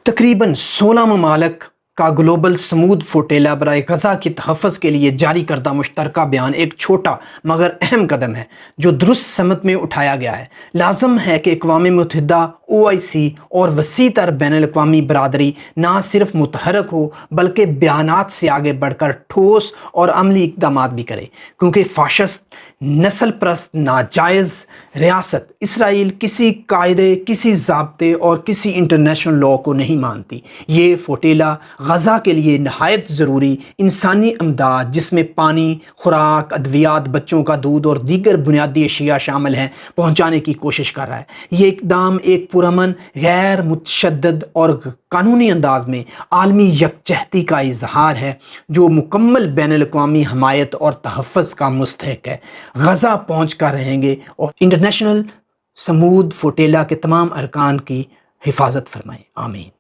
تقریباً 16 ممالک کا گلوبل سمود فوٹیلا برائے غزہ کے تحفظ کے لیے جاری کردہ مشترکہ بیان ایک چھوٹا مگر اہم قدم ہے جو درست سمت میں اٹھایا گیا ہے۔ لازم ہے کہ اقوام متحدہ، OIC اور وسیع تر بین الاقوامی برادری نہ صرف متحرک ہو بلکہ بیانات سے آگے بڑھ کر ٹھوس اور عملی اقدامات بھی کرے، کیونکہ فاشسٹ، نسل پرست، ناجائز ریاست اسرائیل کسی قاعدے، کسی ضابطے اور کسی انٹرنیشنل لاء کو نہیں مانتی۔ یہ فوٹیلا غزہ کے لیے نہایت ضروری انسانی امداد، جس میں پانی، خوراک، ادویات، بچوں کا دودھ اور دیگر بنیادی اشیاء شامل ہیں، پہنچانے کی کوشش کر رہا ہے۔ یہ اقدام ایک پرامن، غیر متشدد اور قانونی انداز میں عالمی یکجہتی کا اظہار ہے جو مکمل بین الاقوامی حمایت اور تحفظ کا مستحق ہے۔ غزہ پہنچ کر رہیں گے اور انٹرنیشنل سمود فوٹیلا کے تمام ارکان کی حفاظت فرمائیں۔ آمین۔